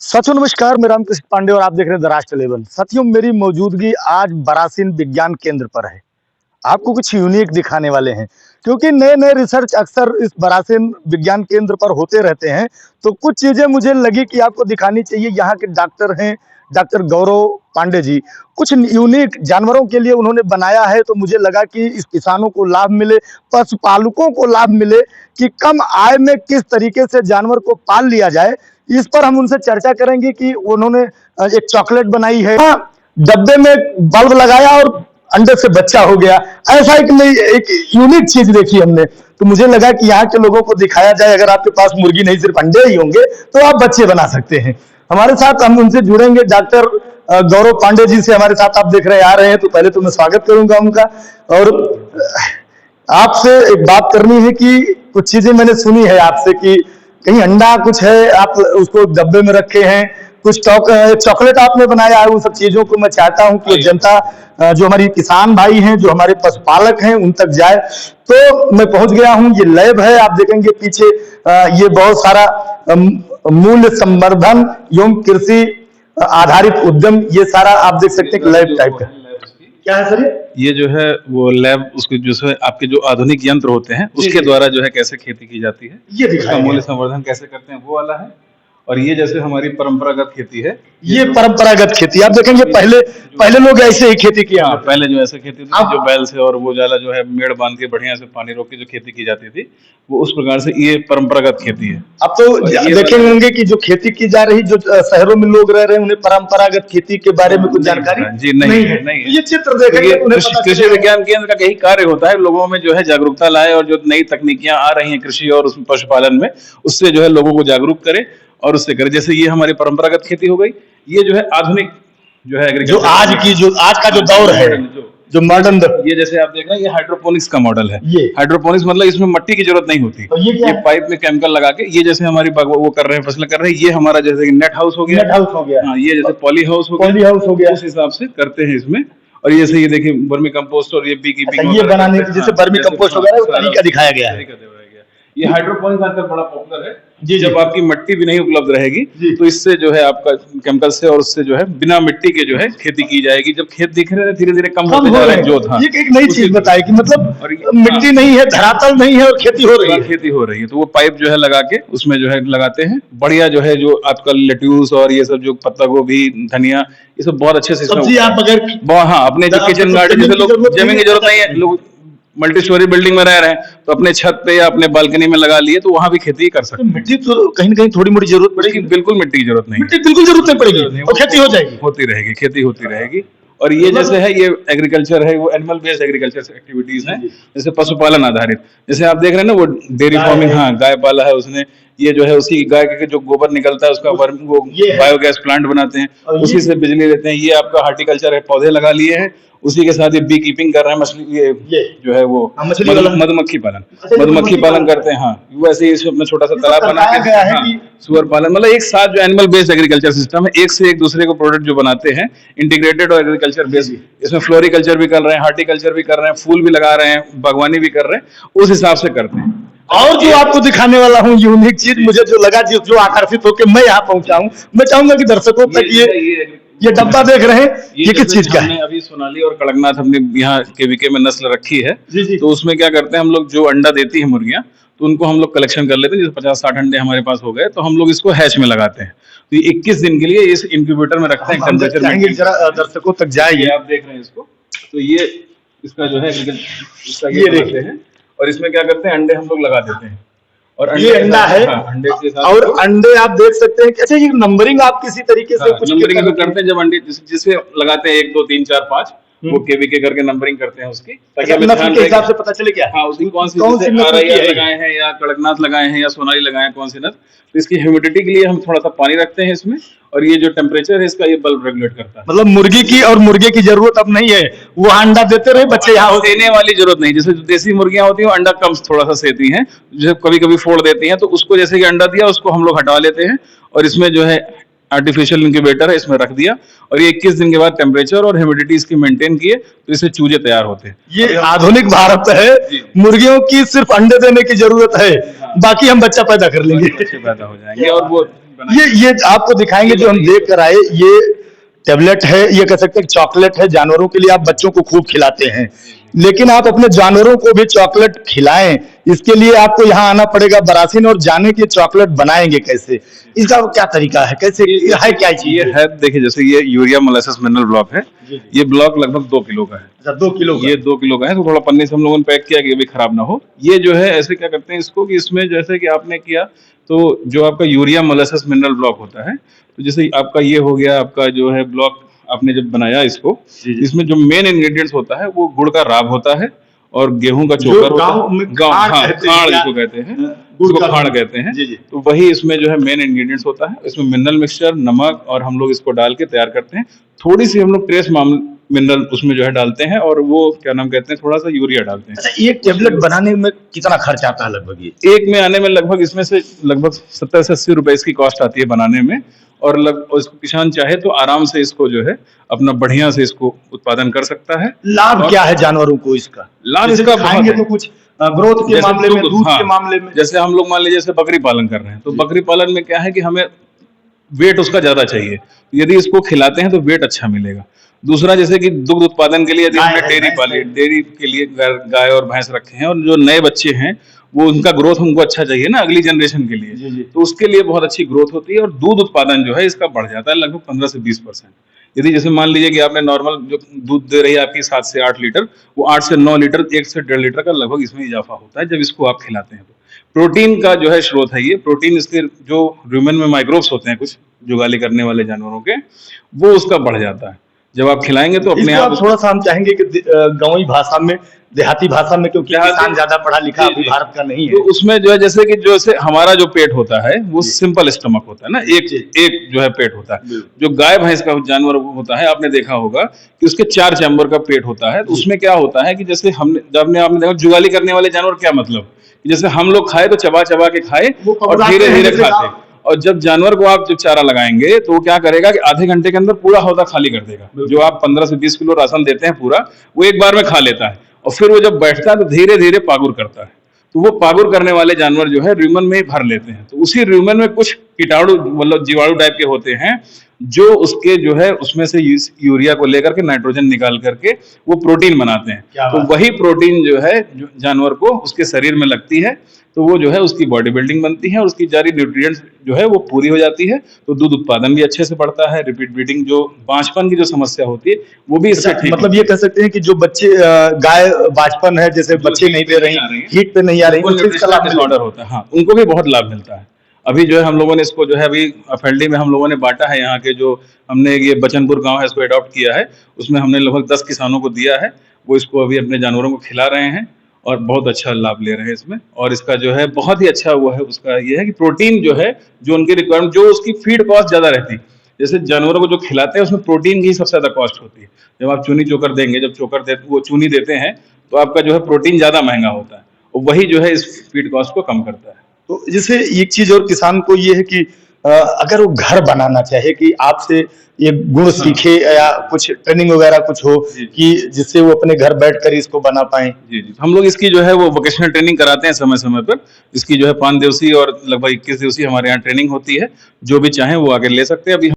साथियों नमस्कार, मैं रामकृष्ण पांडे और आप देख रहे हैं द राष्ट्र 11। साथियों मेरी मौजूदगी आज बरासिन विज्ञान केंद्र पर है। आपको कुछ यूनिक दिखाने वाले हैं क्योंकि नए-नए रिसर्च अक्सर इस बरासिन विज्ञान केंद्र पर होते रहते हैं। तो कुछ चीजें मुझे लगी कि आपको दिखानी चाहिए। यहाँ के डॉक्टर हैं, डॉक्टर गौरव पांडे जी, कुछ यूनिक जानवरों के लिए उन्होंने बनाया है। तो मुझे लगा कि इस किसानों को लाभ मिले, पशुपालकों को लाभ मिले कि कम आय में किस तरीके से जानवर को पाल लिया जाए। इस पर हम उनसे चर्चा करेंगे कि उन्होंने एक चॉकलेट बनाई है, डब्बे में बल्ब लगाया और अंडे से बच्चा हो गया। ऐसा एक यूनिक चीज देखी हमने। तो मुझे लगा कि यहाँ के लोगों को दिखाया जाए, अगर आपके पास मुर्गी नहीं सिर्फ अंडे ही होंगे तो आप बच्चे बना सकते हैं। हमारे साथ हम उनसे जुड़ेंगे। डॉक्टर गौरव पांडे जी से हमारे साथ आप देख रहे आ रहे हैं। तो पहले तो मैं स्वागत करूंगा उनका। और आपसे एक बात करनी है कि कुछ चीजें मैंने सुनी है आपसे कि कहीं अंडा कुछ है, आप उसको डब्बे में रखे हैं, कुछ चॉकलेट आपने बनाया है। उन सब चीजों को मैं चाहता हूं कि जनता, जो हमारी किसान भाई हैं, जो हमारे पशुपालक हैं, उन तक जाए। तो मैं पहुंच गया हूं, ये लैब है। आप देखेंगे पीछे ये बहुत सारा मूल्य संवर्धन एवं कृषि आधारित उद्यम, ये सारा आप देख सकते हैं लैब टाइप का। क्या है सर ये जो है वो लैब, उसके जो है आपके जो आधुनिक यंत्र होते हैं उसके द्वारा जो है कैसे खेती की जाती है, ये दिखाया, मूल्य संवर्धन कैसे करते हैं वो वाला है। और ये जैसे हमारी परंपरागत खेती है, ये परंपरागत खेती आप देखेंगे। पहले लोग ऐसे ही खेती किया। पहले जो ऐसे खेती थी, जो बैल से और वो जाला जो है मेड़ बांध के बढ़िया से पानी रोक के जो खेती की जाती थी, वो उस प्रकार से ये परंपरागत खेती है। अब तो देखेंगे होंगे कि जो खेती की जा रही, जो शहरों में लोग रह रहे हैं, उन्हें परंपरागत खेती के बारे में कुछ जानकारी जी नहीं है। ये चित्र देखेंगे, कृषि विज्ञान केंद्र का यही कार्य होता है, लोगों में जो है जागरूकता लाए और जो नई तकनीकियां आ रही हैं कृषि और उसमें पशुपालन में, उससे जो है लोगों को जागरूक करे और उससे करे। जैसे ये हमारी परंपरागत खेती हो गई, ये जो है आधुनिक जो है जो आज का जो दौर है, जो मॉडर्न, ये जैसे आप देख रहे हैं ये हाइड्रोपोनिक्स का मॉडल है। ये हाइड्रोपोनिक्स मतलब इसमें मिट्टी की जरूरत नहीं होती। तो ये पाइप में केमिकल लगा के, ये जैसे हमारी वो कर रहे हैं, फसलें कर रहे हैं, ये हमारा जैसे नेट हाउस हो गया, हाँ, ये जैसे पॉली हाउस हो गया, उस हिसाब से करते हैं इसमें। और ये से ये देखिए वर्मी कंपोस्ट और ये बी कीपिंग, ये बनाने की जैसे वर्मी कंपोस्ट वगैरह वो तरीका दिखाया गया है। ये हाइड्रोपोनिक्स आजकल बड़ा पॉपुलर है। जब आपकी मिट्टी भी नहीं उपलब्ध रहेगी तो इससे जो है आपका केमिकल से और उससे जो है बिना मिट्टी के जो है खेती की जाएगी। जब खेत दिख रहे हैं धीरे धीरे कम होते जा रहे हैं जोत। हाँ, ये एक नई चीज बताई कि मतलब मिट्टी नहीं है, धरातल नहीं है और खेती हो रही है। तो वो पाइप जो है लगा के उसमें जो है लगाते हैं। बढ़िया जो है जो आजकल लेट्यूस और ये सब जो पत्ता गोभी, धनिया, ये सब बहुत अच्छे से आप अगर हाँ अपने जो किचन गार्डन, जैसे लोग जमीन की जरूरत नहीं है, लोग मल्टी स्टोरी बिल्डिंग में रह रहे हैं तो अपने छत पे या अपने बालकनी में लगा लिए, तो वहां भी खेती कर सकते हैं। मिट्टी तो कहीं ना कहीं थोड़ी मोड़ी जरूरत पड़ेगी, बिल्कुल मिट्टी की जरूरत नहीं, मिट्टी बिल्कुल जरूरत नहीं पड़ेगी और खेती हो जाएगी, होती रहेगी, खेती होती रहेगी। और ये जैसे है, ये एग्रीकल्चर है, वो एनिमल बेस्ड एग्रीकल्चर एक्टिविटीज हैं, जैसे पशुपालन आधारित। जैसे आप देख रहे हैं ना वो डेयरी फार्मिंग, हाँ गाय पाला है उसने, ये जो है उसी गाय के जो गोबर निकलता है उसका वो बायोगैस प्लांट बनाते हैं, उसी से बिजली लेते हैं। ये आपका हार्टिकल्चर है, पौधे लगा लिए हैं, उसी के साथ ये बी कीपिंग कर रहे हैं, मछली ये जो है वो मधुमक्खी पालन करते हैं। हाँ, वैसे ही इसमें अपना छोटा सा तालाब बना के, हाँ, सुअर पालन, मतलब एक साथ जो एनिमल बेस्ड एग्रीकल्चर सिस्टम है, एक से एक दूसरे को प्रोडक्ट जो बनाते हैं, इंटीग्रेटेड और एग्रीकल्चर बेस्ड। इसमें फ्लोरिकल्चर भी कर रहे हैं, हार्टिकल्चर भी कर रहे हैं, फूल भी लगा रहे हैं, बागवानी भी कर रहे हैं, उस हिसाब से करते हैं। और जो आपको दिखाने वाला हूँ यूनिक चीज, मुझे जो लगा, जो आकर्षित होकर मैं यहाँ पहुंचा हूँ, मैं चाहूंगा कि दर्शकों तक ये डब्बा देख रहे हैं, ये किस चीज का है? अभी सोनाली और कड़कनाथ हमने यहाँ केवीके में नस्ल रखी है। तो उसमें क्या करते हैं हम लोग, जो अंडा देती है मुर्गियां, तो उनको हम लोग कलेक्शन कर लेते हैं। जैसे 50-60 अंडे हमारे पास हो गए तो हम लोग इसको हैच में लगाते हैं। तो ये 21 दिन के लिए इस इंक्यूबेटर में रखते हैं, टेम्परेचर में। जरा दर्शकों तक जाइए, आप देख रहे हैं इसको। तो ये इसका जो है इसका ये देखते हैं, और इसमें क्या करते हैं, अंडे हम लोग लगा देते हैं। और ये अंडा है, अंडे के साथ, और अंडे आप देख सकते हैं। अच्छा, ये नंबरिंग आप किसी तरीके से कुछ नंबरिंग करते हैं, जब अंडे जिससे लगाते हैं 1 2 3 4 5, वो केवीके करके नंबरिंग करते हैं उसकी, ताकि हमें ध्यान के हिसाब से पता चले क्या, हाँ, उसकी कौन सी लगाए हैं, या कड़कनाथ लगाए हैं, या सोनाली लगाए हैं, कौन सी नस्ल। तो इसकी ह्यूमिडिटी के लिए हम थोड़ा सा पानी रखते हैं इसमें, और ये जो टेम्परेचर है इसका, ये बल्ब रेगुलेट करता है। मतलब मुर्गी की और मुर्गे की जरूरत अब नहीं है, वो अंडा देते रहे, बच्चे यहाँ देने वाली जरूरत नहीं। जैसे देसी मुर्गियां होती हैं अंडा कम थोड़ा सा सेती हैं, जो कभी कभी फोड़ देती हैं, तो उसको जैसे कि अंडा दिया उसको हम लोग हटा लेते हैं, और इसमें जो है आर्टिफिशियल इंक्यूबेटर है, इसमें रख दिया, और ये 21 दिन के बाद टेम्परेचर और ह्यूमिडिटी इसकी मेंटेन किए, तो इससे चूजे तैयार होते हैं। ये आधुनिक भारत है, मुर्गियों की सिर्फ अंडे देने की जरूरत है, बाकी हम बच्चा पैदा कर लेंगे, बच्चे पैदा हो जाएंगे। और वो ये आपको दिखाएंगे जो हम देख कर आए, ये टेबलेट है, ये कह सकते हैं चॉकलेट है। जानवरों के लिए आप बच्चों को खूब खिलाते हैं, लेकिन आप अपने जानवरों को भी चॉकलेट खिलाएं, इसके लिए आपको यहाँ आना पड़ेगा बरासिन। और जाने की चॉकलेट बनाएंगे कैसे, इसका क्या तरीका है, कैसे है, क्या चीज ये है, देखिए जैसे ये यूरिया मोलासेस मिनरल ब्लॉक है। ये ब्लॉक लगभग 2 किलो का है। अच्छा, 2 किलो ये 2 किलो का है, तो थोड़ा पन्नी से हम लोगों ने पैक किया कि ये भी खराब ना हो। ये जो है ऐसे क्या करते हैं इसको कि इसमें जैसे कि आपने किया, तो जो आपका यूरिया मोलासेस मिनरल ब्लॉक होता है, तो जैसे आपका ये हो गया, आपका जो है ब्लॉक आपने जब बनाया इसको, इसमें जो मेन इंग्रेडिएंट्स होता है वो गुड़ का राब होता है और गेहूं का चोकर होता है। खाड़ जिसको कहते हैं, उसको खाड़ कहते हैं। तो वही इसमें जो है मेन इंग्रेडिएंट्स होता है। इसमें मिनरल मिक्सचर, नमक और हम लोग इसको डाल के तैयार करते हैं। थोड़ी सी हम लोग ट्रेस मिनरल उसमें जो है डालते हैं, और वो क्या नाम कहते हैं, थोड़ा सा यूरिया डालते हैं। अच्छा, एक टेबलेट बनाने में कितना खर्च आता है लगभग? ये एक में आने में लगभग इसमें से लगभग 70 से 80 रुपए इसकी कॉस्ट आती है बनाने में। और इसको किसान चाहे तो आराम से इसको जो है अपना बढ़िया से इसको उत्पादन कर सकता है। लाभ क्या है जानवरों को इसका? लाभ इसका खाएंगे तो कुछ ग्रोथ के मामले में, दूध के मामले में, जैसे हम लोग मान लीजिए जैसे बकरी पालन कर रहे हैं, तो बकरी पालन में क्या है कि हमें वेट उसका ज्यादा चाहिए। यदि इसको खिलाते हैं तो वेट अच्छा मिलेगा। दूसरा, जैसे कि दुग्ध उत्पादन के लिए यदि हमने डेयरी पाली, डेयरी के लिए गाय और भैंस रखे हैं, और जो नए बच्चे हैं वो उनका ग्रोथ हमको अच्छा चाहिए ना अगली जनरेशन के लिए, तो उसके लिए बहुत अच्छी ग्रोथ होती है। और दूध उत्पादन जो है इसका बढ़ जाता है लगभग 15 से 20%। यदि जैसे मान लीजिए कि आपने नॉर्मल जो दूध दे रही है आपकी 7 से 8 लीटर, वो 8 से 9 लीटर, 1 से 1.5 लीटर का लगभग इसमें इजाफा होता है जब इसको आप खिलाते हैं। तो प्रोटीन का जो है स्रोत है ये। प्रोटीन इसके जो रूमेन में माइक्रोब्स होते हैं कुछ जुगाली करने वाले जानवरों के, वो उसका बढ़ जाता है जब आप खिलाएंगे तो अपने आप। थोड़ा सा हम चाहेंगे कि गांवी भाषा में, देहाती भाषा में, क्योंकि किसान ज्यादा पढ़ा लिखा अभी भारत का नहीं है, तो उसमें जो है जैसे कि जैसे हमारा जो पेट होता है वो सिंपल स्टमक होता है ना, एक जो है पेट होता है। जो गाय भैंस का जानवर होता है, आपने देखा होगा कि उसके 4 चैम्बर का पेट होता है। तो उसमें क्या होता है कि जैसे आपने देखा जुगाली करने वाले जानवर, क्या मतलब, जैसे हम लोग खाए तो चबा चबा के खाए और धीरे धीरे खाते। और जब जानवर को आप जब चारा लगाएंगे तो वो क्या करेगा कि आधे घंटे के अंदर पूरा हौदा खाली कर देगा। जो आप 15 से 20 किलो राशन देते हैं पूरा, वो एक बार में खा लेता है। और फिर वो जब बैठता है तो धीरे धीरे पागुर करता है। तो वो पागुर करने वाले जानवर जो है रूमेन में ही भर लेते हैं। तो उसी रूमेन में कुछ कीटाणु मतलब जीवाणु टाइप के होते हैं, जो उसके जो है उसमें से यूरिया को लेकर के नाइट्रोजन निकाल करके वो प्रोटीन बनाते हैं। तो वही प्रोटीन जो है जानवर को उसके शरीर में लगती है, तो वो जो है उसकी बॉडी बिल्डिंग बनती है और उसकी सारी न्यूट्रिएंट्स जो है वो पूरी हो जाती है। तो दूध उत्पादन भी अच्छे से बढ़ता है। रिपीट ब्रीडिंग, जो बांझपन की जो समस्या होती है वो भी इससे ठीक। मतलब ये कह सकते हैं कि जो बच्चे गाय बांझपन है, जैसे बच्चे नहीं दे रही, हीट पे नहीं आ रही, डिसऑर्डर होता है, हाँ, उनको भी बहुत लाभ मिलता है। अभी जो है हम लोगों ने इसको जो है अभी अफेल्डी में हम लोगों ने बांटा है। यहाँ के जो हमने ये बचनपुर गांव है इसको अडॉप्ट किया है, उसमें हमने लगभग 10 किसानों को दिया है। वो इसको अभी अपने जानवरों को खिला रहे हैं और बहुत अच्छा लाभ ले रहे हैं इसमें। और इसका जो है बहुत ही अच्छा वो है, उसका ये है कि प्रोटीन जो है, जो उनकी रिक्वायरमेंट, जो उसकी फीड कॉस्ट ज्यादा रहती है, जैसे जानवरों को जो खिलाते हैं उसमें प्रोटीन की सबसे ज्यादा कॉस्ट होती है। जब आप चूनी चोकर देंगे, जब वो चूनी देते हैं तो आपका जो है प्रोटीन ज्यादा महंगा होता है, और वही जो है इस फीड कॉस्ट को कम करता है। तो जैसे एक चीज और किसान को ये है कि अगर वो घर बनाना चाहे, कि आपसे ये गुण सीखे या कुछ ट्रेनिंग वगैरह कुछ हो कि जिससे वो अपने घर बैठकर इसको बना पाए। जी, हम लोग इसकी जो है वो वोकेशनल ट्रेनिंग कराते हैं समय समय पर। इसकी जो है 5 दिवसीय और लगभग 21 दिवसीय हमारे यहाँ ट्रेनिंग होती है। जो भी चाहे वो आके ले सकते हैं। अभी